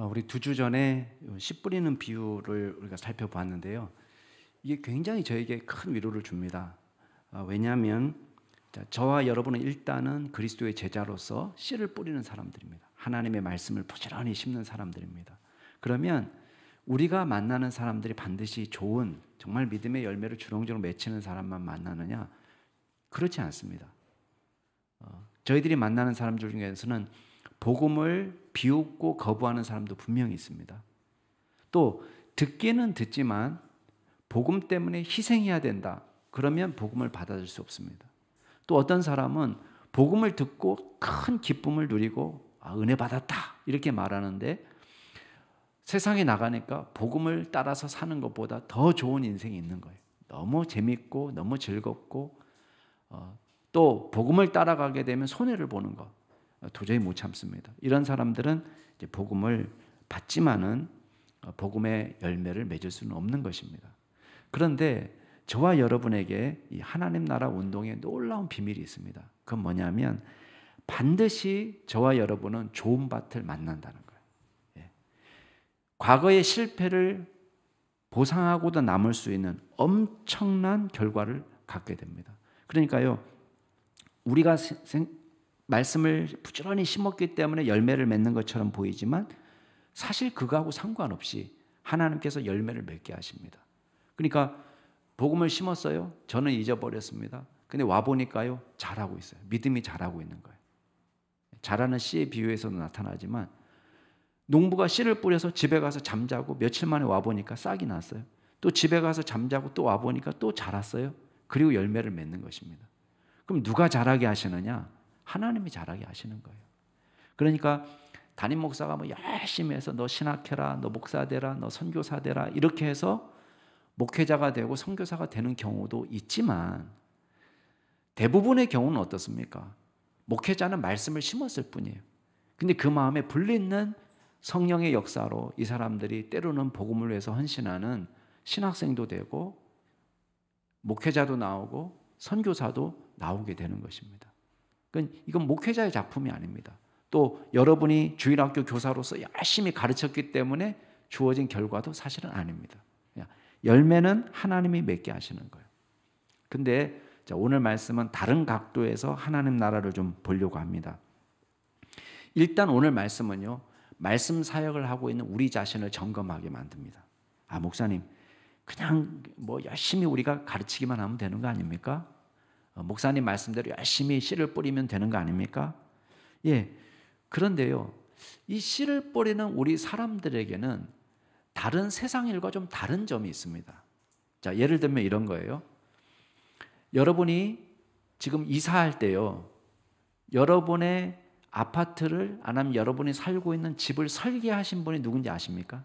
우리 2주 전에 씨 뿌리는 비유를 우리가 살펴봤는데요. 이게 굉장히 저에게 큰 위로를 줍니다. 왜냐하면 저와 여러분은 일단은 그리스도의 제자로서 씨를 뿌리는 사람들입니다. 하나님의 말씀을 부지런히 심는 사람들입니다. 그러면 우리가 만나는 사람들이 반드시 좋은 정말 믿음의 열매를 주렁주렁 맺히는 사람만 만나느냐? 그렇지 않습니다. 저희들이 만나는 사람들 중에서는 복음을 비웃고 거부하는 사람도 분명히 있습니다. 또 듣기는 듣지만 복음 때문에 희생해야 된다. 그러면 복음을 받아들일 수 없습니다. 또 어떤 사람은 복음을 듣고 큰 기쁨을 누리고 은혜 받았다 이렇게 말하는데 세상에 나가니까 복음을 따라서 사는 것보다 더 좋은 인생이 있는 거예요. 너무 재밌고 너무 즐겁고 또 복음을 따라가게 되면 손해를 보는 거 도저히 못 참습니다. 이런 사람들은 이제 복음을 받지만은 복음의 열매를 맺을 수는 없는 것입니다. 그런데 저와 여러분에게 이 하나님 나라 운동에 놀라운 비밀이 있습니다. 그건 뭐냐면 반드시 저와 여러분은 좋은 밭을 만난다는 거예요. 과거의 실패를 보상하고도 남을 수 있는 엄청난 결과를 갖게 됩니다. 그러니까요, 우리가 말씀을 부지런히 심었기 때문에 열매를 맺는 것처럼 보이지만 사실 그거하고 상관없이 하나님께서 열매를 맺게 하십니다. 그러니까 복음을 심었어요. 저는 잊어버렸습니다. 근데 와보니까요, 자라고 있어요. 믿음이 자라고 있는 거예요. 자라는 씨의 비유에서도 나타나지만 농부가 씨를 뿌려서 집에 가서 잠자고 며칠 만에 와보니까 싹이 났어요. 또 집에 가서 잠자고 또 와보니까 또 자랐어요. 그리고 열매를 맺는 것입니다. 그럼 누가 자라게 하시느냐? 하나님이 자라게 하시는 거예요. 그러니까 담임 목사가 뭐 열심히 해서 너 신학해라, 너 목사 되라, 너 선교사 되라 이렇게 해서 목회자가 되고 선교사가 되는 경우도 있지만 대부분의 경우는 어떻습니까? 목회자는 말씀을 심었을 뿐이에요. 근데 그 마음에 불리는 성령의 역사로 이 사람들이 때로는 복음을 위해서 헌신하는 신학생도 되고 목회자도 나오고 선교사도 나오게 되는 것입니다. 그러니까 이건 목회자의 작품이 아닙니다. 또 여러분이 주일학교 교사로서 열심히 가르쳤기 때문에 주어진 결과도 사실은 아닙니다. 열매는 하나님이 맺게 하시는 거예요. 근데 오늘 말씀은 다른 각도에서 하나님 나라를 좀 보려고 합니다. 일단 오늘 말씀은요, 말씀 사역을 하고 있는 우리 자신을 점검하게 만듭니다. 목사님, 그냥 뭐 열심히 우리가 가르치기만 하면 되는 거 아닙니까? 목사님 말씀대로 열심히 씨를 뿌리면 되는 거 아닙니까? 예. 그런데요, 이 씨를 뿌리는 우리 사람들에게는 다른 세상 일과 좀 다른 점이 있습니다. 자, 예를 들면 이런 거예요. 여러분이 지금 이사할 때요, 여러분의 아파트를 아니면 여러분이 살고 있는 집을 설계하신 분이 누군지 아십니까?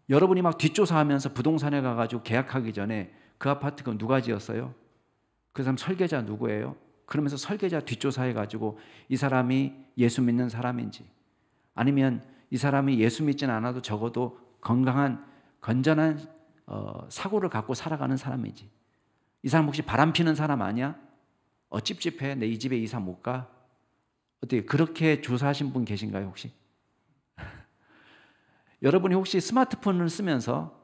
여러분이 막 뒷조사하면서 부동산에 가가지고 계약하기 전에 그 아파트가 누가 지었어요? 그 사람 설계자 누구예요? 그러면서 설계자 뒷조사해가지고 이 사람이 예수 믿는 사람인지 아니면 이 사람이 예수 믿지는 않아도 적어도 건강한 건전한 사고를 갖고 살아가는 사람인지 이 사람 혹시 바람 피는 사람 아니야? 찝찝해. 내 이 집에 이사 못 가. 어떻게 그렇게 조사하신 분 계신가요 혹시? 여러분이 혹시 스마트폰을 쓰면서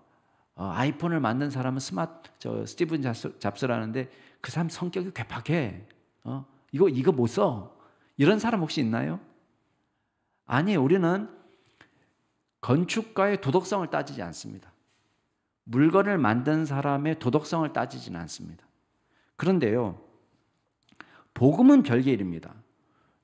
아이폰을 만든 사람은 스티븐 잡스라는데 그 사람 성격이 괴팍해. 이거 못 써. 이런 사람 혹시 있나요? 아니에요. 우리는 건축가의 도덕성을 따지지 않습니다. 물건을 만든 사람의 도덕성을 따지지는 않습니다. 그런데요, 복음은 별개 일입니다.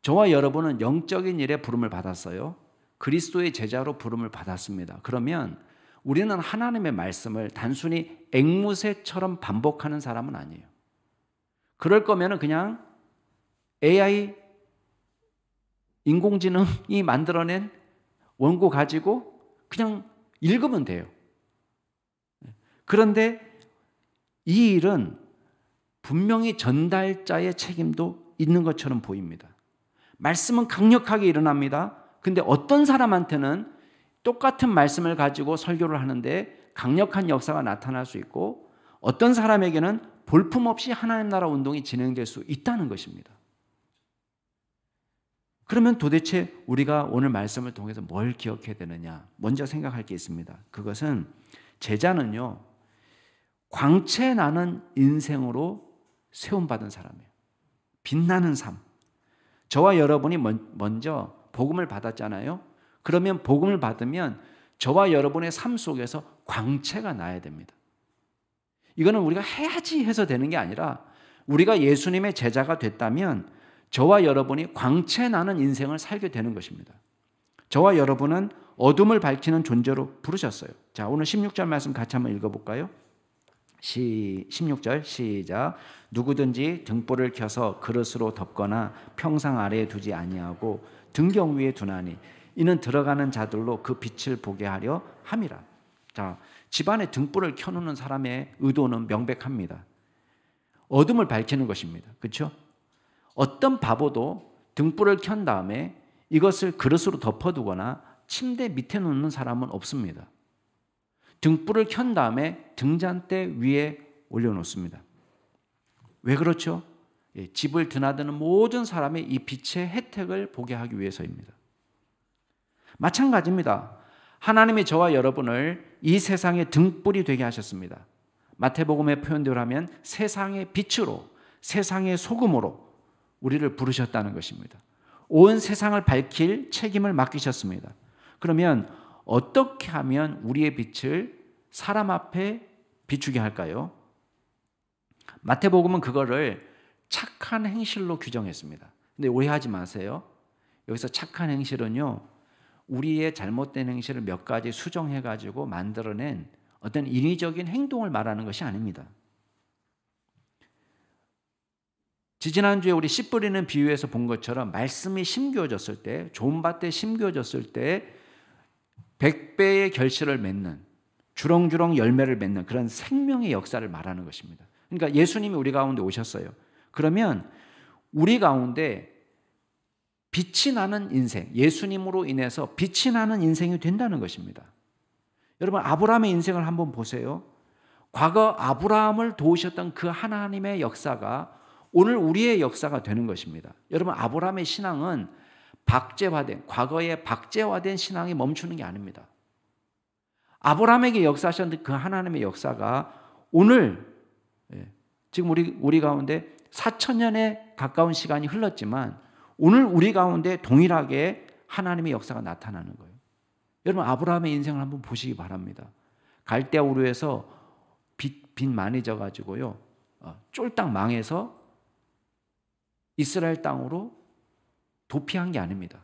저와 여러분은 영적인 일에 부름을 받았어요. 그리스도의 제자로 부름을 받았습니다. 그러면 우리는 하나님의 말씀을 단순히 앵무새처럼 반복하는 사람은 아니에요. 그럴 거면 그냥 AI 인공지능이 만들어낸 원고 가지고 그냥 읽으면 돼요. 그런데 이 일은 분명히 전달자의 책임도 있는 것처럼 보입니다. 말씀은 강력하게 일어납니다. 근데 어떤 사람한테는 똑같은 말씀을 가지고 설교를 하는데 강력한 역사가 나타날 수 있고 어떤 사람에게는 볼품없이 하나님 나라 운동이 진행될 수 있다는 것입니다. 그러면 도대체 우리가 오늘 말씀을 통해서 뭘 기억해야 되느냐? 먼저 생각할 게 있습니다. 그것은 제자는요, 광채 나는 인생으로 세움받은 사람이에요. 빛나는 삶. 저와 여러분이 먼저 복음을 받았잖아요. 그러면 복음을 받으면 저와 여러분의 삶 속에서 광채가 나야 됩니다. 이거는 우리가 해야지 해서 되는 게 아니라 우리가 예수님의 제자가 됐다면 저와 여러분이 광채 나는 인생을 살게 되는 것입니다. 저와 여러분은 어둠을 밝히는 존재로 부르셨어요. 자, 오늘 16절 말씀 같이 한번 읽어볼까요? 16절 시작. 누구든지 등불을 켜서 그릇으로 덮거나 평상 아래에 두지 아니하고 등경 위에 두나니 이는 들어가는 자들로 그 빛을 보게 하려 함이라. 자, 집안에 등불을 켜놓는 사람의 의도는 명백합니다. 어둠을 밝히는 것입니다. 그렇죠? 어떤 바보도 등불을 켠 다음에 이것을 그릇으로 덮어두거나 침대 밑에 놓는 사람은 없습니다. 등불을 켠 다음에 등잔대 위에 올려놓습니다. 왜 그렇죠? 집을 드나드는 모든 사람의 이 빛의 혜택을 보게 하기 위해서입니다. 마찬가지입니다. 하나님이 저와 여러분을 이 세상의 등불이 되게 하셨습니다. 마태복음의 표현대로 하면 세상의 빛으로, 세상의 소금으로 우리를 부르셨다는 것입니다. 온 세상을 밝힐 책임을 맡기셨습니다. 그러면 어떻게 하면 우리의 빛을 사람 앞에 비추게 할까요? 마태복음은 그거를 착한 행실로 규정했습니다. 근데 오해하지 마세요. 여기서 착한 행실은요, 우리의 잘못된 행실을 몇 가지 수정해가지고 만들어낸 어떤 인위적인 행동을 말하는 것이 아닙니다. 지지난주에 우리 씨 뿌리는 비유에서 본 것처럼 말씀이 심겨졌을 때, 좋은 밭에 심겨졌을 때 100배의 결실을 맺는, 주렁주렁 열매를 맺는 그런 생명의 역사를 말하는 것입니다. 그러니까 예수님이 우리 가운데 오셨어요. 그러면 우리 가운데 빛이 나는 인생, 예수님으로 인해서 빛이 나는 인생이 된다는 것입니다. 여러분, 아브라함의 인생을 한번 보세요. 과거 아브라함을 도우셨던 그 하나님의 역사가 오늘 우리의 역사가 되는 것입니다. 여러분, 아브라함의 신앙은 박제화된, 과거에 박제화된 신앙이 멈추는 게 아닙니다. 아브라함에게 역사하셨던 그 하나님의 역사가 오늘, 지금 우리 가운데 4,000년에 가까운 시간이 흘렀지만 오늘 우리 가운데 동일하게 하나님의 역사가 나타나는 거예요. 여러분, 아브라함의 인생을 한번 보시기 바랍니다. 갈대아 우르에서 빚 많이 져가지고요, 쫄딱 망해서 이스라엘 땅으로 도피한 게 아닙니다.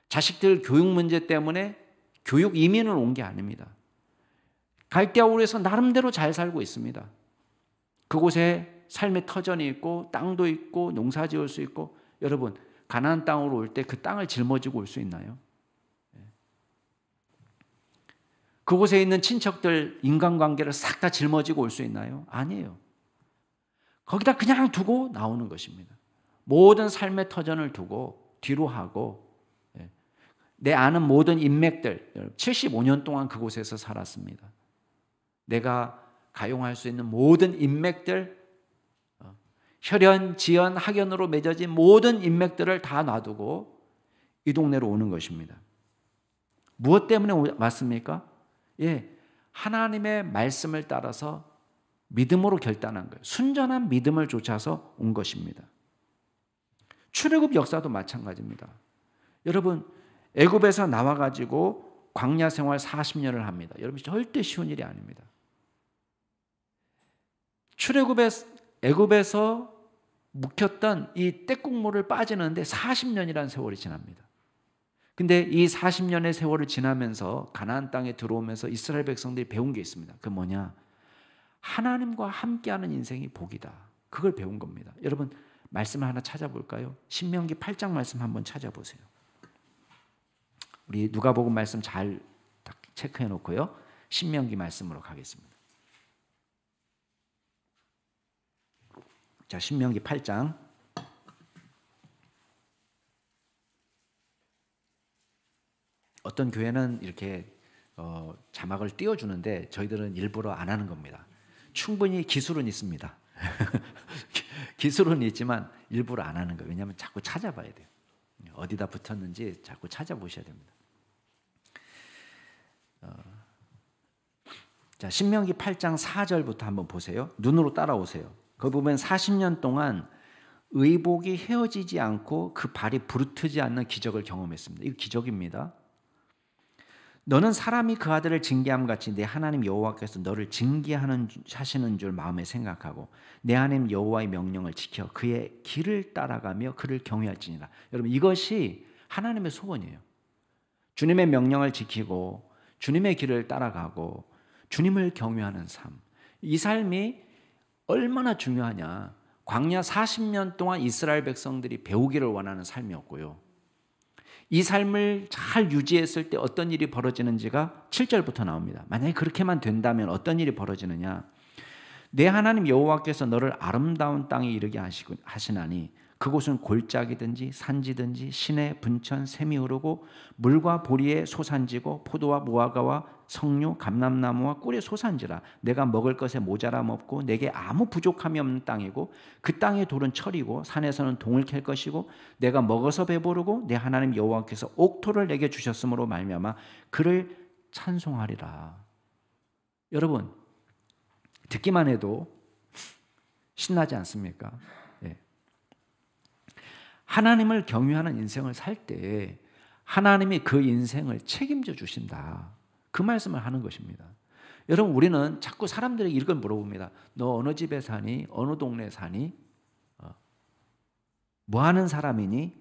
자식들 교육 문제 때문에 교육 이민을 온 게 아닙니다. 갈대아 우르에서 나름대로 잘 살고 있습니다. 그곳에 삶의 터전이 있고 땅도 있고 농사 지을 수 있고, 여러분, 가나안 땅으로 올 때 그 땅을 짊어지고 올 수 있나요? 그곳에 있는 친척들 인간관계를 싹 다 짊어지고 올 수 있나요? 아니에요. 거기다 그냥 두고 나오는 것입니다. 모든 삶의 터전을 두고 뒤로 하고, 내 아는 모든 인맥들, 75년 동안 그곳에서 살았습니다. 내가 가용할 수 있는 모든 인맥들, 혈연, 지연, 학연으로 맺어진 모든 인맥들을 다 놔두고 이 동네로 오는 것입니다. 무엇 때문에 왔습니까? 하나님의 말씀을 따라서 믿음으로 결단한 거예요. 순전한 믿음을 쫓아서 온 것입니다. 출애굽 역사도 마찬가지입니다. 여러분, 애굽에서 나와가지고 광야 생활 40년을 합니다. 여러분, 절대 쉬운 일이 아닙니다. 애굽에서 묵혔던 이 떼국물을 빠지는데 40년이라는 세월이 지납니다. 근데 이 40년의 세월을 지나면서 가나안 땅에 들어오면서 이스라엘 백성들이 배운 게 있습니다. 그게 뭐냐? 하나님과 함께하는 인생이 복이다. 그걸 배운 겁니다. 여러분, 말씀을 하나 찾아볼까요? 신명기 8장 말씀 한번 찾아보세요. 우리 누가복음 말씀 잘 체크해 놓고요, 신명기 말씀으로 가겠습니다. 자, 신명기 8장. 어떤 교회는 이렇게 자막을 띄워주는데 저희들은 일부러 안 하는 겁니다. 충분히 기술은 있습니다. 기술은 있지만 일부러 안 하는 거예요. 왜냐하면 자꾸 찾아봐야 돼요. 어디다 붙었는지 자꾸 찾아보셔야 됩니다. 자, 신명기 8장 4절부터 한번 보세요. 눈으로 따라오세요. 거기 보면 40년 동안 의복이 헤어지지 않고 그 발이 부르트지 않는 기적을 경험했습니다. 이거 기적입니다. 너는 사람이 그 아들을 징계함 같이 내 하나님 여호와께서 너를 징계하시는 줄 마음에 생각하고 내 하나님 여호와의 명령을 지켜 그의 길을 따라가며 그를 경외할지니라. 여러분, 이것이 하나님의 소원이에요. 주님의 명령을 지키고 주님의 길을 따라가고 주님을 경외하는 삶. 이 삶이 얼마나 중요하냐. 광야 40년 동안 이스라엘 백성들이 배우기를 원하는 삶이었고요. 이 삶을 잘 유지했을 때 어떤 일이 벌어지는지가 7절부터 나옵니다. 만약에 그렇게만 된다면 어떤 일이 벌어지느냐. 내 하나님 여호와께서 너를 아름다운 땅에 이르게 하시나니 그곳은 골짜기든지 산지든지 시내 분천 샘이 흐르고 물과 보리에 솟아지고 포도와 무화과와 석류 감람나무와 꿀의 솟아지라. 내가 먹을 것에 모자람 없고 내게 아무 부족함이 없는 땅이고 그 땅의 돌은 철이고 산에서는 동을 캘 것이고 내가 먹어서 배부르고 내 하나님 여호와께서 옥토를 내게 주셨으므로 말미암아 그를 찬송하리라. 여러분, 듣기만 해도 신나지 않습니까? 네. 하나님을 경외하는 인생을 살 때 하나님이 그 인생을 책임져 주신다. 그 말씀을 하는 것입니다. 여러분, 우리는 자꾸 사람들에게 이걸 물어봅니다. 너 어느 집에 사니? 어느 동네에 사니? 뭐 하는 사람이니?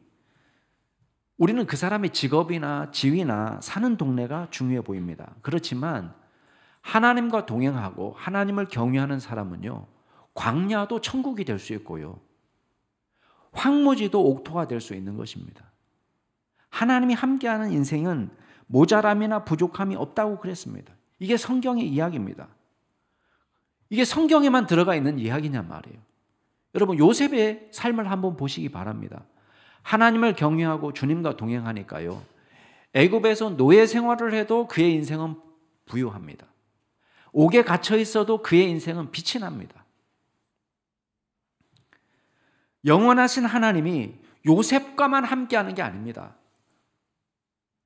우리는 그 사람의 직업이나 지위나 사는 동네가 중요해 보입니다. 그렇지만 하나님과 동행하고 하나님을 경외하는 사람은요, 광야도 천국이 될 수 있고요, 황무지도 옥토가 될 수 있는 것입니다. 하나님이 함께하는 인생은 모자람이나 부족함이 없다고 그랬습니다. 이게 성경의 이야기입니다. 이게 성경에만 들어가 있는 이야기냔 말이에요. 여러분, 요셉의 삶을 한번 보시기 바랍니다. 하나님을 경외하고 주님과 동행하니까요, 애굽에서 노예 생활을 해도 그의 인생은 부유합니다. 옥에 갇혀 있어도 그의 인생은 빛이 납니다. 영원하신 하나님이 요셉과만 함께하는 게 아닙니다.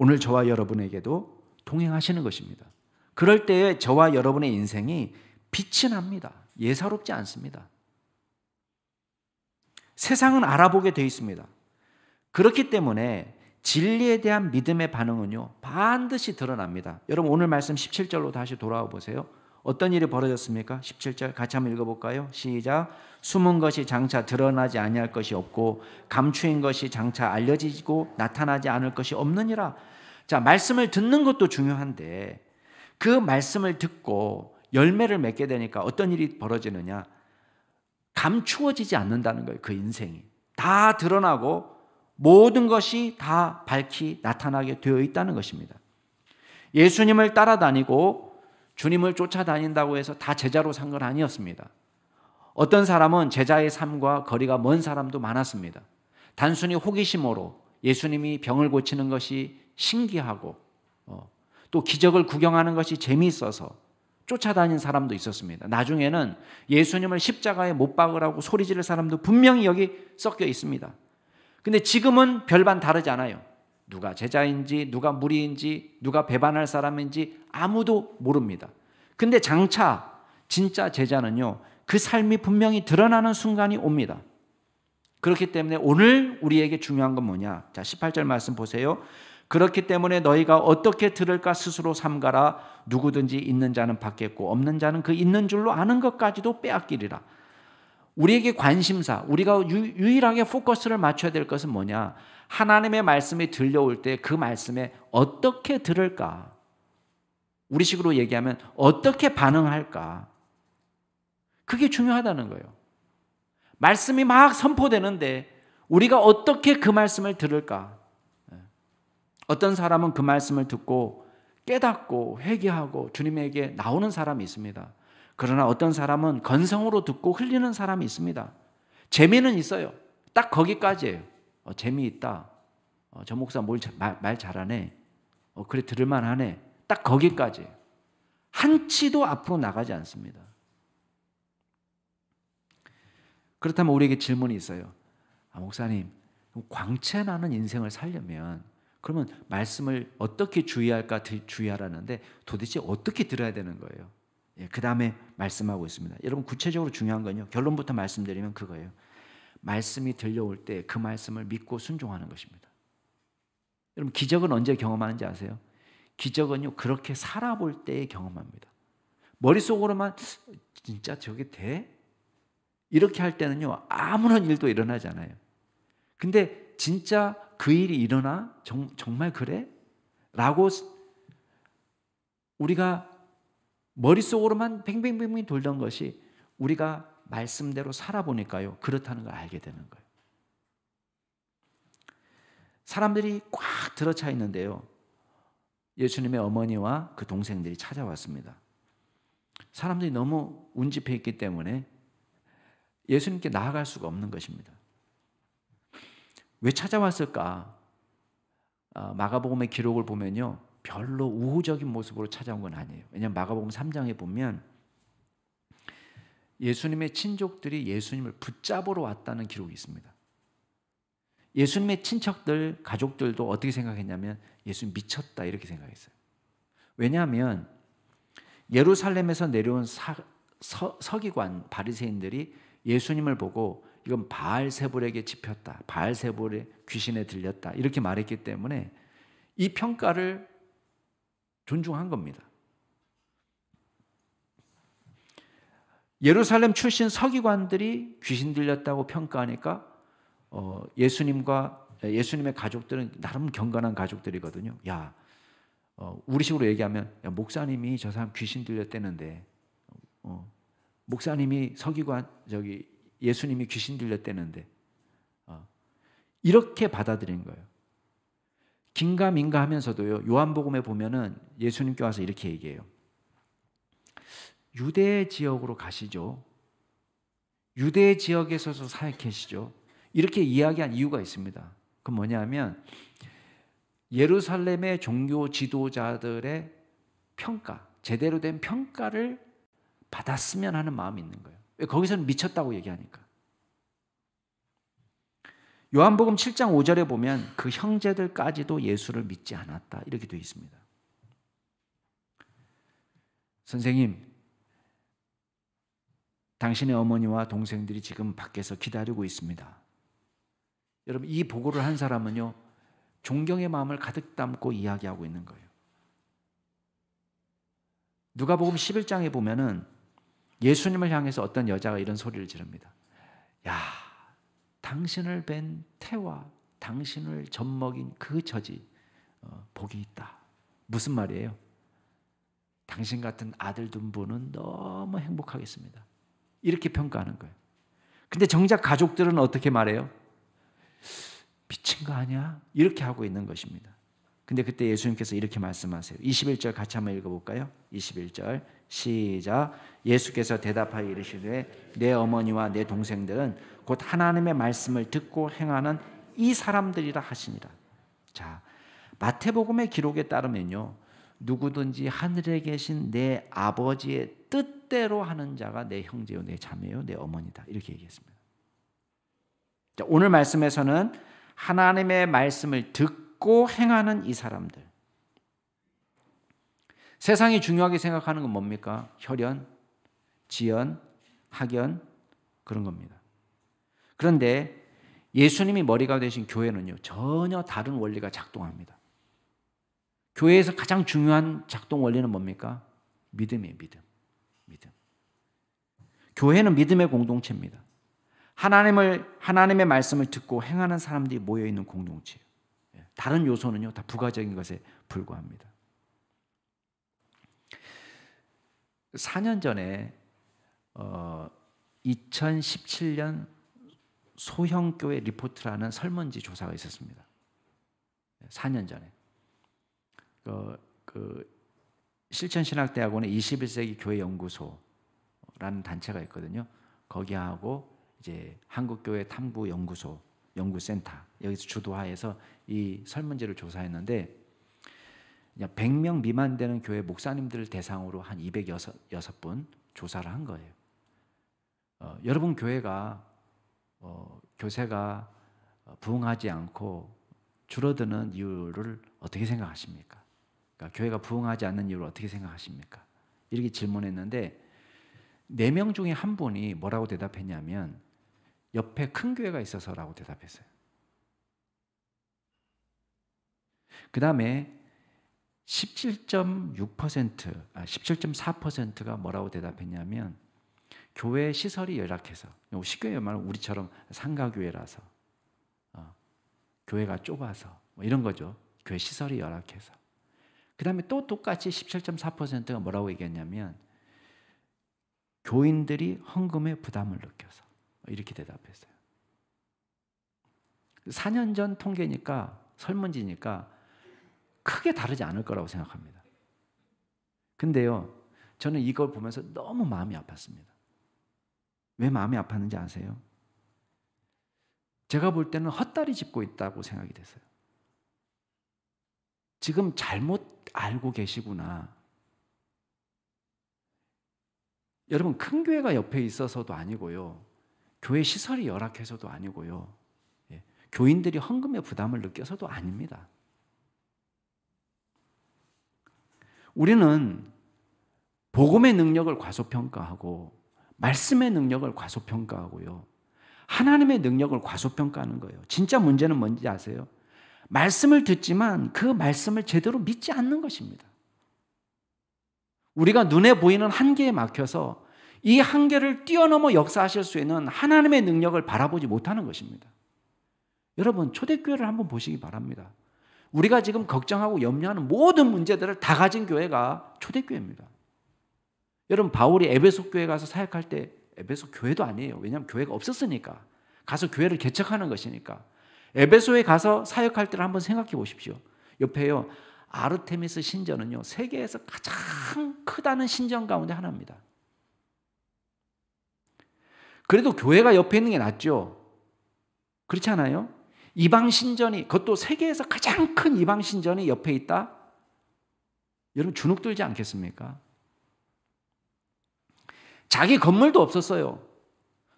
오늘 저와 여러분에게도 동행하시는 것입니다. 그럴 때에 저와 여러분의 인생이 빛이 납니다. 예사롭지 않습니다. 세상은 알아보게 되어 있습니다. 그렇기 때문에 진리에 대한 믿음의 반응은요, 반드시 드러납니다. 여러분, 오늘 말씀 17절로 다시 돌아와 보세요. 어떤 일이 벌어졌습니까? 17절 같이 한번 읽어볼까요? 시작. 숨은 것이 장차 드러나지 아니할 것이 없고 감추인 것이 장차 알려지고 나타나지 않을 것이 없느니라. 자, 말씀을 듣는 것도 중요한데 그 말씀을 듣고 열매를 맺게 되니까 어떤 일이 벌어지느냐? 감추어지지 않는다는 거예요. 그 인생이 다 드러나고 모든 것이 다 밝히 나타나게 되어 있다는 것입니다. 예수님을 따라다니고 주님을 쫓아다닌다고 해서 다 제자로 산 건 아니었습니다. 어떤 사람은 제자의 삶과 거리가 먼 사람도 많았습니다. 단순히 호기심으로 예수님이 병을 고치는 것이 신기하고 또 기적을 구경하는 것이 재미있어서 쫓아다닌 사람도 있었습니다. 나중에는 예수님을 십자가에 못 박으라고 소리 지를 사람도 분명히 여기 섞여 있습니다. 근데 지금은 별반 다르지 않아요. 누가 제자인지 누가 무리인지 누가 배반할 사람인지 아무도 모릅니다. 근데 장차 진짜 제자는요, 그 삶이 분명히 드러나는 순간이 옵니다. 그렇기 때문에 오늘 우리에게 중요한 건 뭐냐? 자, 18절 말씀 보세요. 그렇기 때문에 너희가 어떻게 들을까 스스로 삼가라. 누구든지 있는 자는 받겠고 없는 자는 그 있는 줄로 아는 것까지도 빼앗기리라. 우리에게 관심사, 우리가 유일하게 포커스를 맞춰야 될 것은 뭐냐? 하나님의 말씀이 들려올 때 그 말씀에 어떻게 들을까? 우리식으로 얘기하면 어떻게 반응할까? 그게 중요하다는 거예요. 말씀이 막 선포되는데 우리가 어떻게 그 말씀을 들을까? 어떤 사람은 그 말씀을 듣고 깨닫고 회개하고 주님에게 나오는 사람이 있습니다. 그러나 어떤 사람은 건성으로 듣고 흘리는 사람이 있습니다. 재미는 있어요. 딱 거기까지예요. 재미있다. 저 목사 말 잘하네. 그래, 들을만하네. 딱 거기까지예요. 한치도 앞으로 나가지 않습니다. 그렇다면 우리에게 질문이 있어요. 목사님, 광채 나는 인생을 살려면 그러면 말씀을 어떻게 주의할까 주의하라는데 도대체 어떻게 들어야 되는 거예요. 예, 그 다음에 말씀하고 있습니다. 여러분 구체적으로 중요한 건요. 결론부터 말씀드리면 그거예요. 말씀이 들려올 때 그 말씀을 믿고 순종하는 것입니다. 여러분 기적은 언제 경험하는지 아세요? 기적은요 그렇게 살아볼 때에 경험합니다. 머릿속으로만 진짜 저게 돼? 이렇게 할 때는요 아무런 일도 일어나지 않아요. 근데 진짜 그 일이 일어나? 정말 그래? 라고 우리가 머릿속으로만 뱅뱅뱅뱅 돌던 것이 우리가 말씀대로 살아보니까요 그렇다는 걸 알게 되는 거예요. 사람들이 꽉 들어차 있는데요 예수님의 어머니와 그 동생들이 찾아왔습니다. 사람들이 너무 운집해 있기 때문에 예수님께 나아갈 수가 없는 것입니다. 왜 찾아왔을까? 마가복음의 기록을 보면요 별로 우호적인 모습으로 찾아온 건 아니에요. 왜냐하면 마가복음 3장에 보면 예수님의 친족들이 예수님을 붙잡으러 왔다는 기록이 있습니다. 예수님의 친척들, 가족들도 어떻게 생각했냐면 예수님 미쳤다 이렇게 생각했어요. 왜냐하면 예루살렘에서 내려온 서기관 바리새인들이 예수님을 보고 이건 바알세불에게 집혔다. 바알세불의 귀신에 들렸다. 이렇게 말했기 때문에 이 평가를 존중한 겁니다. 예루살렘 출신 서기관들이 귀신 들렸다고 평가하니까 예수님의 가족들은 나름 경건한 가족들이거든요. 야, 우리식으로 얘기하면 야, 목사님이 저 사람 귀신 들렸다는데 목사님이 예수님이 귀신 들렸다는데 이렇게 받아들인 거예요. 긴가민가 하면서도요. 요한복음에 보면은 예수님께 와서 이렇게 얘기해요. 유대 지역으로 가시죠. 유대 지역에서도 사역하시죠. 이렇게 이야기한 이유가 있습니다. 그건 뭐냐면 예루살렘의 종교 지도자들의 평가, 제대로 된 평가를 받았으면 하는 마음이 있는 거예요. 왜? 거기서는 미쳤다고 얘기하니까. 요한복음 7장 5절에 보면 그 형제들까지도 예수를 믿지 않았다 이렇게 되어 있습니다. 선생님, 당신의 어머니와 동생들이 지금 밖에서 기다리고 있습니다. 여러분 이 보고를 한 사람은요 존경의 마음을 가득 담고 이야기하고 있는 거예요. 누가복음 11장에 보면은 예수님을 향해서 어떤 여자가 이런 소리를 지릅니다. 야, 당신을 뵌 태와 당신을 젖먹인 그 젖이 복이 있다. 무슨 말이에요? 당신 같은 아들 둔 분은 너무 행복하겠습니다. 이렇게 평가하는 거예요. 근데 정작 가족들은 어떻게 말해요? 미친 거 아니야? 이렇게 하고 있는 것입니다. 근데 그때 예수님께서 이렇게 말씀하세요. 21절 같이 한번 읽어볼까요? 21절 시작. 예수께서 대답하여 이르시되 내 어머니와 내 동생들은 곧 하나님의 말씀을 듣고 행하는 이 사람들이라 하시니라. 자, 마태복음의 기록에 따르면요 누구든지 하늘에 계신 내 아버지의 뜻대로 하는 자가 내 형제요 내 자매요 내 어머니다 이렇게 얘기했습니다. 자, 오늘 말씀에서는 하나님의 말씀을 듣고 행하는 이 사람들. 세상이 중요하게 생각하는 건 뭡니까? 혈연, 지연, 학연 그런 겁니다. 그런데 예수님이 머리가 되신 교회는요 전혀 다른 원리가 작동합니다. 교회에서 가장 중요한 작동 원리는 뭡니까? 믿음이에요. 믿음. 교회는 믿음의 공동체입니다. 하나님의 말씀을 듣고 행하는 사람들이 모여있는 공동체예요. 다른 요소는요 다 부가적인 것에 불과합니다. 4년 전에 2017년 소형교회 리포트라는 설문지 조사가 있었습니다. 4년 전에 실천신학대학원의 21세기 교회 연구소라는 단체가 있거든요. 거기하고 이제 한국교회 탐구 연구소, 연구센터 여기서 주도하에서 이 설문지를 조사했는데 100명 미만 되는 교회 목사님들을 대상으로 한 206분 조사를 한 거예요. 여러분 교회가 교세가 부흥하지 않고 줄어드는 이유를 어떻게 생각하십니까? 그러니까 교회가 부흥하지 않는 이유를 어떻게 생각하십니까? 이렇게 질문했는데 4명 중에 한 분이 뭐라고 대답했냐면 옆에 큰 교회가 있어서라고 대답했어요. 그 다음에 17.4%가 뭐라고 대답했냐면 교회 시설이 열악해서, 쉽게 말하면 우리처럼 상가교회라서, 교회가 좁아서 뭐 이런 거죠. 교회 시설이 열악해서. 그 다음에 또 똑같이 17.4%가 뭐라고 얘기했냐면 교인들이 헌금의 부담을 느껴서, 이렇게 대답했어요. 4년 전 통계니까, 설문지니까 크게 다르지 않을 거라고 생각합니다. 근데요, 저는 이걸 보면서 너무 마음이 아팠습니다. 왜 마음이 아팠는지 아세요? 제가 볼 때는 헛다리 짚고 있다고 생각이 됐어요. 지금 잘못 알고 계시구나. 여러분, 큰 교회가 옆에 있어서도 아니고요, 교회 시설이 열악해서도 아니고요, 교인들이 헌금의 부담을 느껴서도 아닙니다. 우리는 복음의 능력을 과소평가하고 말씀의 능력을 과소평가하고요, 하나님의 능력을 과소평가하는 거예요. 진짜 문제는 뭔지 아세요? 말씀을 듣지만 그 말씀을 제대로 믿지 않는 것입니다. 우리가 눈에 보이는 한계에 막혀서 이 한계를 뛰어넘어 역사하실 수 있는 하나님의 능력을 바라보지 못하는 것입니다. 여러분, 초대교회를 한번 보시기 바랍니다. 우리가 지금 걱정하고 염려하는 모든 문제들을 다 가진 교회가 초대교회입니다. 여러분, 바울이 에베소 교회 가서 사역할 때 에베소 교회도 아니에요. 왜냐하면 교회가 없었으니까. 가서 교회를 개척하는 것이니까. 에베소에 가서 사역할 때를 한번 생각해 보십시오. 옆에요, 아르테미스 신전은요, 세계에서 가장 크다는 신전 가운데 하나입니다. 그래도 교회가 옆에 있는 게 낫죠. 그렇지 않아요? 이방 신전이, 그것도 세계에서 가장 큰 이방 신전이 옆에 있다? 여러분, 주눅 들지 않겠습니까? 자기 건물도 없었어요.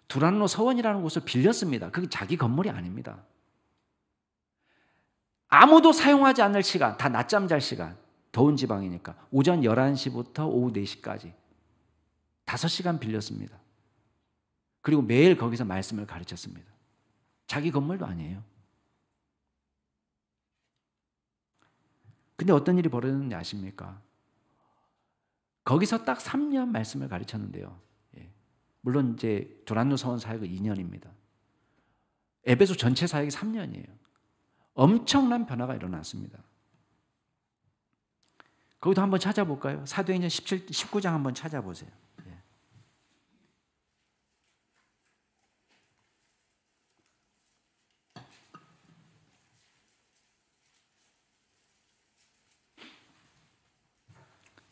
두란노 서원이라는 곳을 빌렸습니다. 그게 자기 건물이 아닙니다. 아무도 사용하지 않을 시간, 다 낮잠 잘 시간, 더운 지방이니까 오전 11시부터 오후 4시까지 5시간 빌렸습니다. 그리고 매일 거기서 말씀을 가르쳤습니다. 자기 건물도 아니에요. 근데 어떤 일이 벌어졌는지 아십니까? 거기서 딱 3년 말씀을 가르쳤는데요. 물론 이제 두란노 서원 사역은 2년입니다. 에베소 전체 사역이 3년이에요. 엄청난 변화가 일어났습니다. 거기도 한번 찾아볼까요? 사도행전 19장 한번 찾아보세요.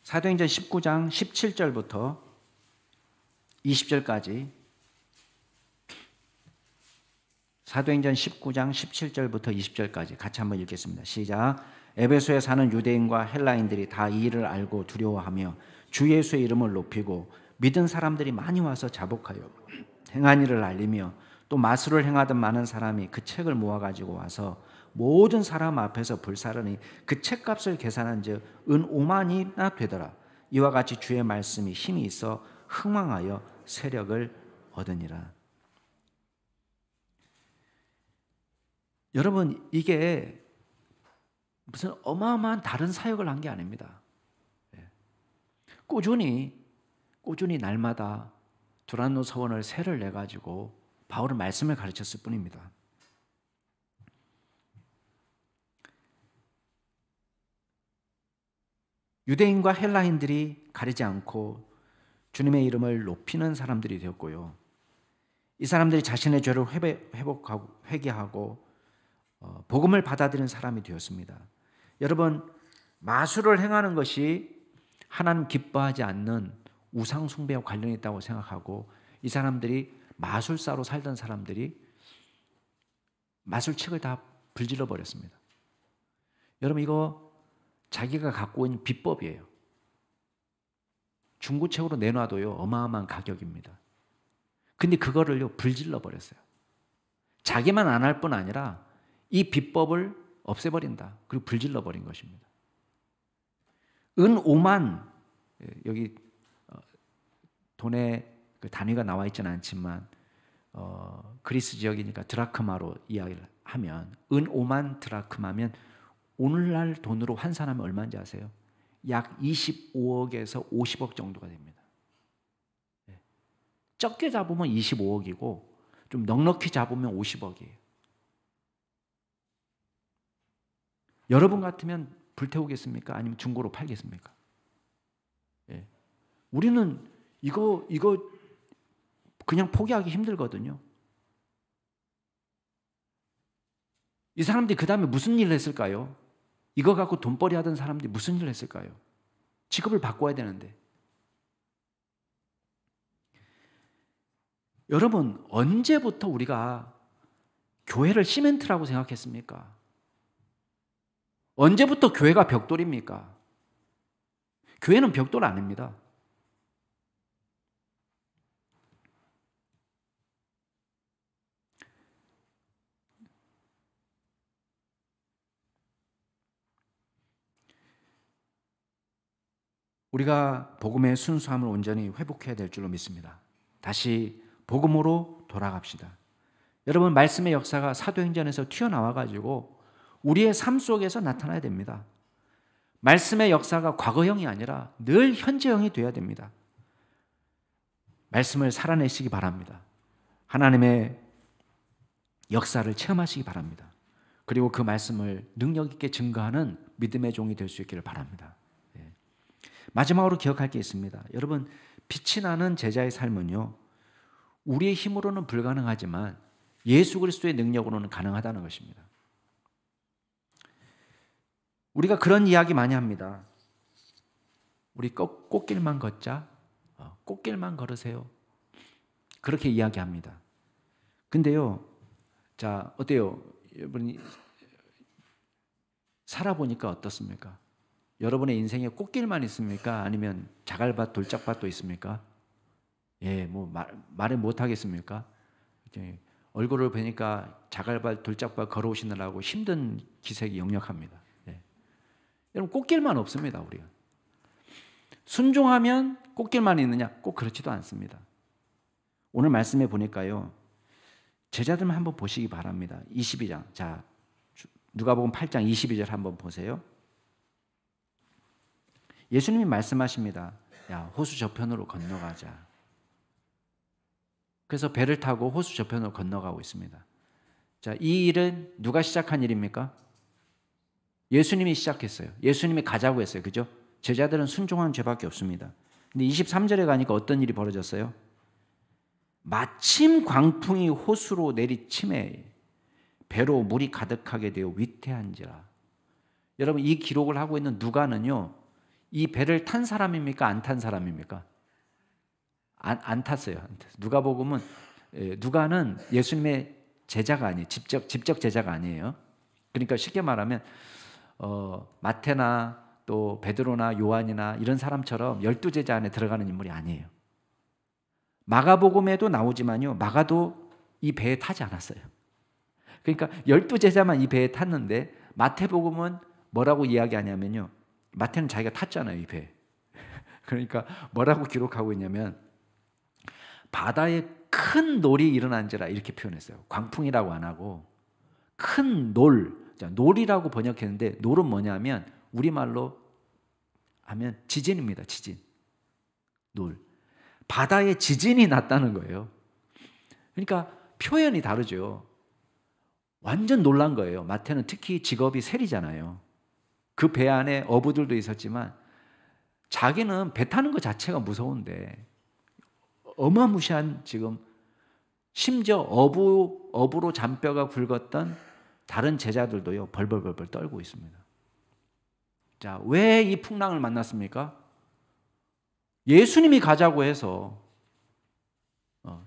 사도행전 19장 17절부터 20절까지, 사도행전 19장 17절부터 20절까지 같이 한번 읽겠습니다. 시작. 에베소에 사는 유대인과 헬라인들이 다 이 일을 알고 두려워하며 주 예수의 이름을 높이고 믿은 사람들이 많이 와서 자복하여 행한 일을 알리며 또 마술을 행하던 많은 사람이 그 책을 모아가지고 와서 모든 사람 앞에서 불사르니 그 책값을 계산한 즉 은 5만이나 되더라. 이와 같이 주의 말씀이 힘이 있어 흥왕하여 세력을 얻으니라. 여러분, 이게 무슨 어마어마한 다른 사역을 한 게 아닙니다. 꾸준히 날마다 두란노 서원을 세를 내가지고 바울은 말씀을 가르쳤을 뿐입니다. 유대인과 헬라인들이 가리지 않고 주님의 이름을 높이는 사람들이 되었고요. 이 사람들이 자신의 죄를 회복하고 회개하고 복음을 받아들이는 사람이 되었습니다. 여러분, 마술을 행하는 것이 하나님 기뻐하지 않는 우상 숭배와 관련이 있다고 생각하고 이 사람들이 마술사로 살던 사람들이 마술책을 다 불질러 버렸습니다. 여러분, 이거 자기가 갖고 있는 비법이에요. 중고책으로 내놔도요 어마어마한 가격입니다. 근데 그거를요 불질러 버렸어요. 자기만 안 할 뿐 아니라 이 비법을 없애버린다. 그리고 불질러 버린 것입니다. 은 5만, 여기 돈의 그 단위가 나와 있지는 않지만 그리스 지역이니까 드라크마로 이야기를 하면 은 5만 드라크마면 오늘날 돈으로 환산하면 얼마인지 아세요? 약 25억에서 50억 정도가 됩니다. 적게 잡으면 25억이고 좀 넉넉히 잡으면 50억이에요. 여러분 같으면 불태우겠습니까? 아니면 중고로 팔겠습니까? 우리는 이거 그냥 포기하기 힘들거든요. 이 사람들이 그 다음에 무슨 일을 했을까요? 이거 갖고 돈벌이 하던 사람들이 무슨 일을 했을까요? 직업을 바꿔야 되는데. 여러분, 언제부터 우리가 교회를 시멘트라고 생각했습니까? 언제부터 교회가 벽돌입니까? 교회는 벽돌 아닙니다. 우리가 복음의 순수함을 온전히 회복해야 될 줄로 믿습니다. 다시 복음으로 돌아갑시다. 여러분, 말씀의 역사가 사도행전에서 튀어나와가지고 우리의 삶 속에서 나타나야 됩니다. 말씀의 역사가 과거형이 아니라 늘 현재형이 되어야 됩니다. 말씀을 살아내시기 바랍니다. 하나님의 역사를 체험하시기 바랍니다. 그리고 그 말씀을 능력 있게 증거하는 믿음의 종이 될 수 있기를 바랍니다. 마지막으로 기억할 게 있습니다. 여러분, 빛이 나는 제자의 삶은요, 우리의 힘으로는 불가능하지만 예수 그리스도의 능력으로는 가능하다는 것입니다. 우리가 그런 이야기 많이 합니다. 우리 꽃길만 걷자. 꽃길만 걸으세요. 그렇게 이야기합니다. 근데요, 자, 어때요? 여러분이 살아보니까 어떻습니까? 여러분의 인생에 꽃길만 있습니까? 아니면 자갈밭, 돌짝밭도 있습니까? 뭐 말을 못 하겠습니까? 얼굴을 보니까 자갈밭, 돌짝밭 걸어오시느라고 힘든 기색이 역력합니다. 여러분, 꽃길만 없습니다, 우리가. 순종하면 꽃길만 있느냐? 꼭 그렇지도 않습니다. 오늘 말씀에 보니까요, 제자들만 한번 보시기 바랍니다. 22장. 자, 누가복음 8장 22절 한번 보세요. 예수님이 말씀하십니다. 야, 호수 저편으로 건너가자. 그래서 배를 타고 호수 저편으로 건너가고 있습니다. 자, 이 일은 누가 시작한 일입니까? 예수님이 시작했어요. 예수님이 가자고 했어요. 그죠? 제자들은 순종하는 죄밖에 없습니다. 근데 23절에 가니까 어떤 일이 벌어졌어요? 마침 광풍이 호수로 내리침에 배로 물이 가득하게 되어 위태한지라. 여러분, 이 기록을 하고 있는 누가는요, 이 배를 탄 사람입니까? 안 탄 사람입니까? 안 탔어요. 안 탔어요. 누가복음은, 누가는 예수님의 제자가 아니에요. 직접 제자가 아니에요. 그러니까 쉽게 말하면 마태나 또 베드로나 요한이나 이런 사람처럼 12제자 안에 들어가는 인물이 아니에요. 마가복음에도 나오지만요, 마가도 이 배에 타지 않았어요. 그러니까 12제자만 이 배에 탔는데 마태복음은 뭐라고 이야기하냐면요, 마태는 자기가 탔잖아요, 이 배. 그러니까 뭐라고 기록하고 있냐면 바다에 큰 놀이 일어난지라 이렇게 표현했어요. 광풍이라고 안 하고 큰 놀, 놀이라고 번역했는데 놀은 뭐냐면 우리말로 하면 지진입니다. 지진. 놀. 바다에 지진이 났다는 거예요. 그러니까 표현이 다르죠. 완전 놀란 거예요. 마태는 특히 직업이 세리잖아요. 그 배 안에 어부들도 있었지만 자기는 배 타는 것 자체가 무서운데 어마무시한 지금 심지어 어부로 잔뼈가 굵었던 다른 제자들도요 벌벌벌 떨고 있습니다. 자, 왜 이 풍랑을 만났습니까? 예수님이 가자고 해서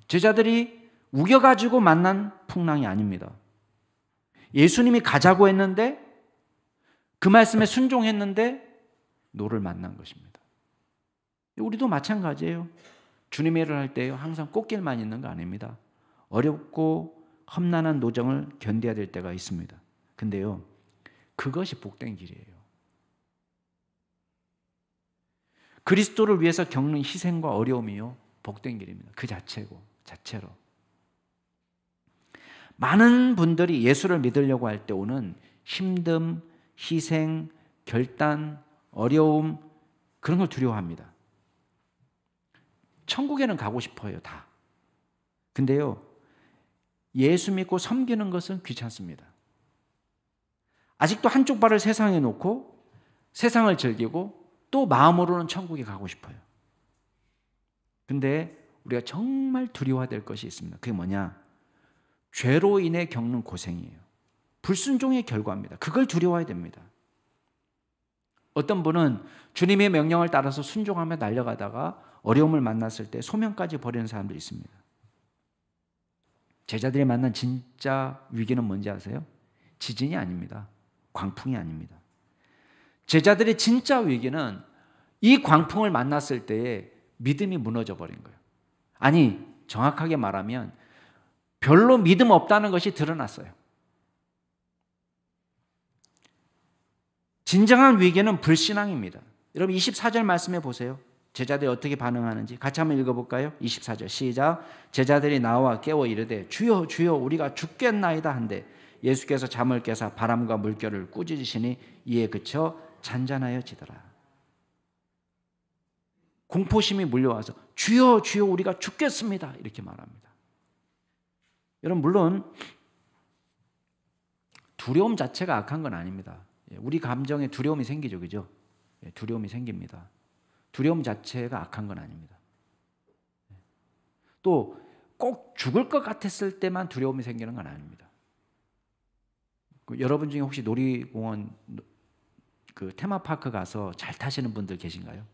제자들이 우겨가지고 만난 풍랑이 아닙니다. 예수님이 가자고 했는데 그 말씀에 순종했는데 노를 만난 것입니다. 우리도 마찬가지예요. 주님의 일을 할 때요 항상 꽃길만 있는 거 아닙니다. 어렵고 험난한 노정을 견뎌야 될 때가 있습니다. 근데요, 그것이 복된 길이에요. 그리스도를 위해서 겪는 희생과 어려움이요, 복된 길입니다. 그 자체로. 많은 분들이 예수를 믿으려고 할 때 오는 힘듦, 희생, 결단, 어려움, 그런 걸 두려워합니다. 천국에는 가고 싶어요, 다. 근데요, 예수 믿고 섬기는 것은 귀찮습니다. 아직도 한쪽 발을 세상에 놓고 세상을 즐기고 또 마음으로는 천국에 가고 싶어요. 근데 우리가 정말 두려워야 될 것이 있습니다. 그게 뭐냐? 죄로 인해 겪는 고생이에요. 불순종의 결과입니다. 그걸 두려워야 됩니다. 어떤 분은 주님의 명령을 따라서 순종하며 달려가다가 어려움을 만났을 때 소명까지 버리는 사람도 있습니다. 제자들이 만난 진짜 위기는 뭔지 아세요? 지진이 아닙니다. 광풍이 아닙니다. 제자들의 진짜 위기는 이 광풍을 만났을 때에 믿음이 무너져 버린 거예요. 아니, 정확하게 말하면 별로 믿음 없다는 것이 드러났어요. 진정한 위기는 불신앙입니다. 여러분 24절 말씀해 보세요. 제자들이 어떻게 반응하는지 같이 한번 읽어볼까요? 24절 시작. 제자들이 나와 깨워 이르되 주여 주여 우리가 죽겠나이다 한데 예수께서 잠을 깨사 바람과 물결을 꾸짖으시니 이에 그쳐 잔잔하여 지더라. 공포심이 물려와서 주여 주여 우리가 죽겠습니다 이렇게 말합니다. 여러분 물론 두려움 자체가 악한 건 아닙니다. 우리 감정에 두려움이 생기죠, 그죠? 두려움이 생깁니다. 두려움 자체가 악한 건 아닙니다. 또 꼭 죽을 것 같았을 때만 두려움이 생기는 건 아닙니다. 여러분 중에 혹시 놀이공원 그 테마파크 가서 잘 타시는 분들 계신가요?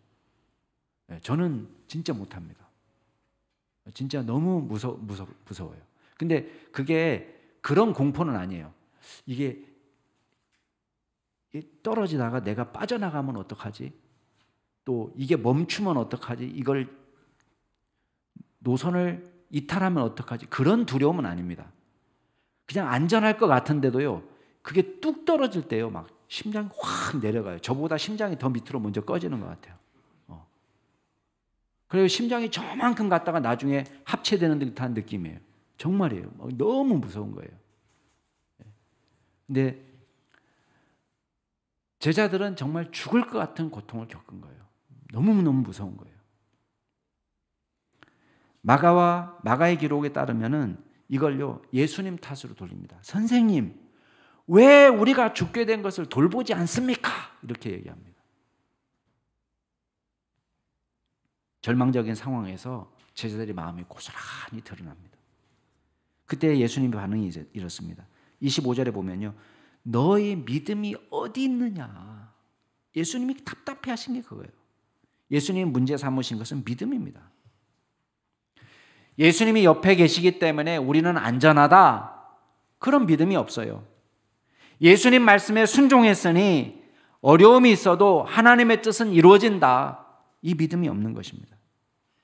저는 진짜 못합니다. 진짜 너무 무서워요. 근데 그게 그런 공포는 아니에요. 이게 떨어지다가 내가 빠져나가면 어떡하지? 또 이게 멈추면 어떡하지? 이걸 노선을 이탈하면 어떡하지? 그런 두려움은 아닙니다. 그냥 안전할 것 같은데도요, 그게 뚝 떨어질 때요, 막 심장이 확 내려가요. 저보다 심장이 더 밑으로 먼저 꺼지는 것 같아요. 그리고 심장이 저만큼 갔다가 나중에 합체되는 듯한 느낌이에요. 정말이에요. 너무 무서운 거예요. 근데 제자들은 정말 죽을 것 같은 고통을 겪은 거예요. 너무너무 무서운 거예요. 마가의 기록에 따르면은 이걸요, 예수님 탓으로 돌립니다. 선생님, 왜 우리가 죽게 된 것을 돌보지 않습니까? 이렇게 얘기합니다. 절망적인 상황에서 제자들의 마음이 고스란히 드러납니다. 그때 예수님의 반응이 이렇습니다. 25절에 보면요, 너의 믿음이 어디 있느냐. 예수님이 답답해 하신 게 그거예요. 예수님이 문제 삼으신 것은 믿음입니다. 예수님이 옆에 계시기 때문에 우리는 안전하다, 그런 믿음이 없어요. 예수님 말씀에 순종했으니 어려움이 있어도 하나님의 뜻은 이루어진다, 이 믿음이 없는 것입니다.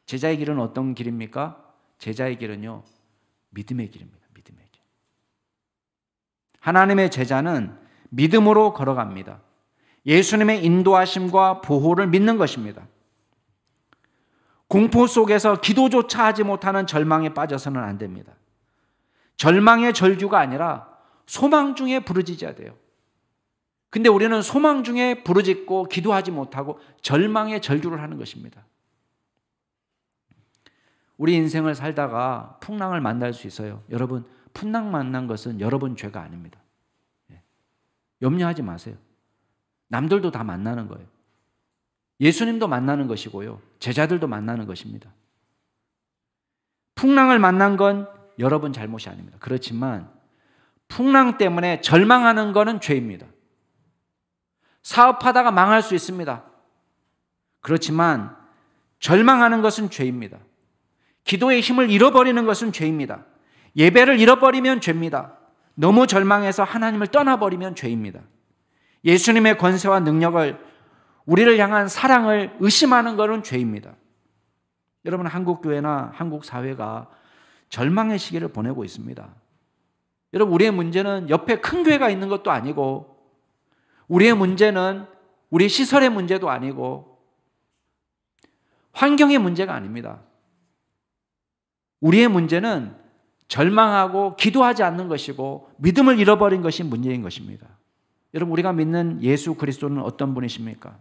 제자의 길은 어떤 길입니까? 제자의 길은요, 믿음의 길입니다. 믿음의 길. 하나님의 제자는 믿음으로 걸어갑니다. 예수님의 인도하심과 보호를 믿는 것입니다. 공포 속에서 기도조차 하지 못하는 절망에 빠져서는 안 됩니다. 절망의 절규가 아니라 소망 중에 부르짖어야 돼요. 근데 우리는 소망 중에 부르짖고 기도하지 못하고 절망의 절규를 하는 것입니다. 우리 인생을 살다가 풍랑을 만날 수 있어요. 여러분, 풍랑 만난 것은 여러분 죄가 아닙니다. 염려하지 마세요. 남들도 다 만나는 거예요. 예수님도 만나는 것이고요, 제자들도 만나는 것입니다. 풍랑을 만난 건 여러분 잘못이 아닙니다. 그렇지만 풍랑 때문에 절망하는 것은 죄입니다. 사업하다가 망할 수 있습니다. 그렇지만 절망하는 것은 죄입니다. 기도의 힘을 잃어버리는 것은 죄입니다. 예배를 잃어버리면 죄입니다. 너무 절망해서 하나님을 떠나버리면 죄입니다. 예수님의 권세와 능력을, 우리를 향한 사랑을 의심하는 것은 죄입니다. 여러분, 한국 교회나 한국 사회가 절망의 시기를 보내고 있습니다. 여러분, 우리의 문제는 옆에 큰 교회가 있는 것도 아니고, 우리의 문제는 우리 시설의 문제도 아니고, 환경의 문제가 아닙니다. 우리의 문제는 절망하고 기도하지 않는 것이고 믿음을 잃어버린 것이 문제인 것입니다. 여러분, 우리가 믿는 예수 그리스도는 어떤 분이십니까?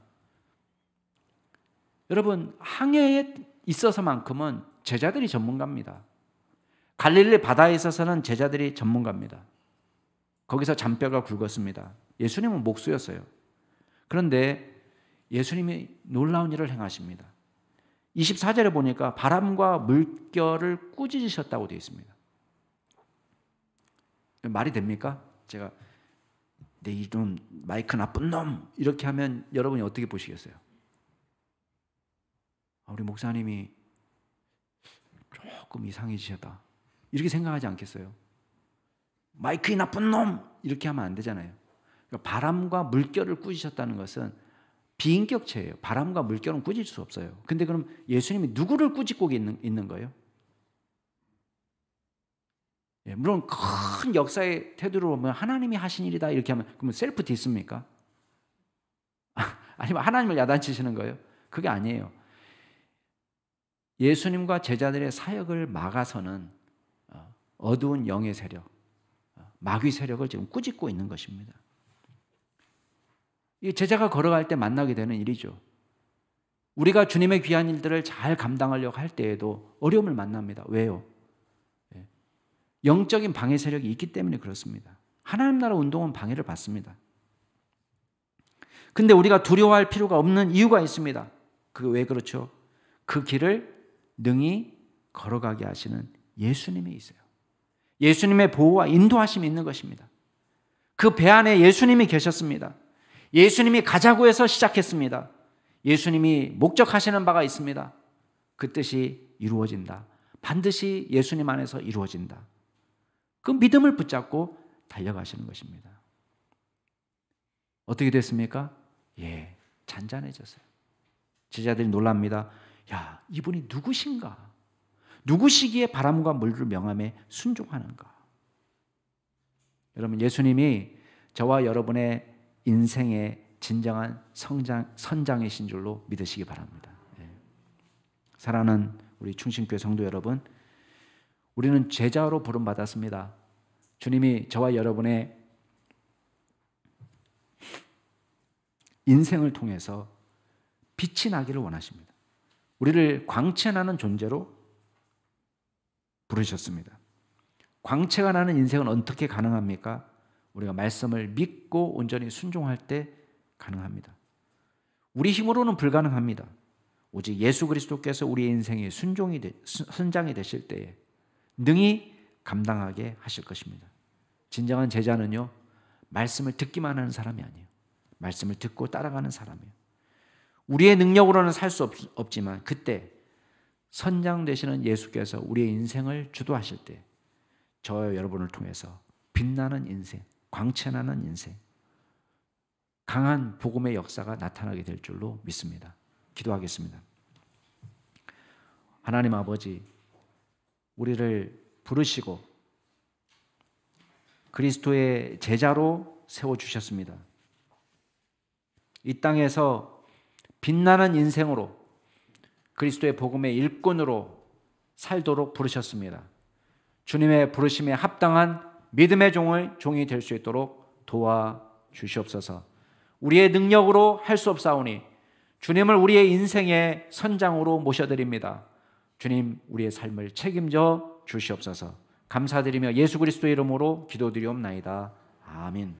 여러분, 항해에 있어서만큼은 제자들이 전문가입니다. 갈릴리 바다에 있어서는 제자들이 전문가입니다. 거기서 잔뼈가 굵었습니다. 예수님은 목수였어요. 그런데 예수님이 놀라운 일을 행하십니다. 24절에 보니까 바람과 물결을 꾸짖으셨다고 되어 있습니다. 말이 됩니까? 제가 내 이름 마이크 나쁜 놈 이렇게 하면 여러분이 어떻게 보시겠어요? 우리 목사님이 조금 이상해지셨다 이렇게 생각하지 않겠어요? 마이크 나쁜 놈 이렇게 하면 안 되잖아요. 그러니까 바람과 물결을 꾸짖으셨다는 것은 비인격체예요. 바람과 물결은 꾸짖을 수 없어요. 근데 그럼 예수님이 누구를 꾸짖고 있는 거예요? 예, 물론 큰 역사의 태도로 보면 하나님이 하신 일이다 이렇게 하면 그러면 셀프 디스입니까? 아니면 하나님을 야단치시는 거예요? 그게 아니에요. 예수님과 제자들의 사역을 막아서는 어두운 영의 세력, 마귀 세력을 지금 꾸짖고 있는 것입니다. 이 제자가 걸어갈 때 만나게 되는 일이죠. 우리가 주님의 귀한 일들을 잘 감당하려고 할 때에도 어려움을 만납니다. 왜요? 영적인 방해 세력이 있기 때문에 그렇습니다. 하나님 나라 운동은 방해를 받습니다. 근데 우리가 두려워할 필요가 없는 이유가 있습니다. 그게 왜 그렇죠? 그 길을 능히 걸어가게 하시는 예수님이 있어요. 예수님의 보호와 인도하심이 있는 것입니다. 그 배 안에 예수님이 계셨습니다. 예수님이 가자고 해서 시작했습니다. 예수님이 목적하시는 바가 있습니다. 그 뜻이 이루어진다. 반드시 예수님 안에서 이루어진다. 그 믿음을 붙잡고 달려가시는 것입니다. 어떻게 됐습니까? 예, 잔잔해졌어요. 제자들이 놀랍니다. 야, 이분이 누구신가? 누구시기에 바람과 물을 명함에 순종하는가? 여러분, 예수님이 저와 여러분의 인생의 진정한 선장이신 줄로 믿으시기 바랍니다. 예. 사랑하는 우리 충신교회 성도 여러분, 우리는 제자로 부름받았습니다. 주님이 저와 여러분의 인생을 통해서 빛이 나기를 원하십니다. 우리를 광채나는 존재로 부르셨습니다. 광채가 나는 인생은 어떻게 가능합니까? 우리가 말씀을 믿고 온전히 순종할 때 가능합니다. 우리 힘으로는 불가능합니다. 오직 예수 그리스도께서 우리의 인생의 선장이 되실 때에 능히 감당하게 하실 것입니다. 진정한 제자는요, 말씀을 듣기만 하는 사람이 아니에요. 말씀을 듣고 따라가는 사람이에요. 우리의 능력으로는 살 수 없지만 그때 선장 되시는 예수께서 우리의 인생을 주도하실 때 저와 여러분을 통해서 빛나는 인생, 광채나는 인생, 강한 복음의 역사가 나타나게 될 줄로 믿습니다. 기도하겠습니다. 하나님 아버지, 우리를 부르시고 그리스도의 제자로 세워주셨습니다. 이 땅에서 빛나는 인생으로 그리스도의 복음의 일꾼으로 살도록 부르셨습니다. 주님의 부르심에 합당한 믿음의 종이 될 수 있도록 도와주시옵소서. 우리의 능력으로 할 수 없사오니 주님을 우리의 인생의 선장으로 모셔드립니다. 주님, 우리의 삶을 책임져 주시옵소서. 감사드리며 예수 그리스도의 이름으로 기도드리옵나이다. 아멘.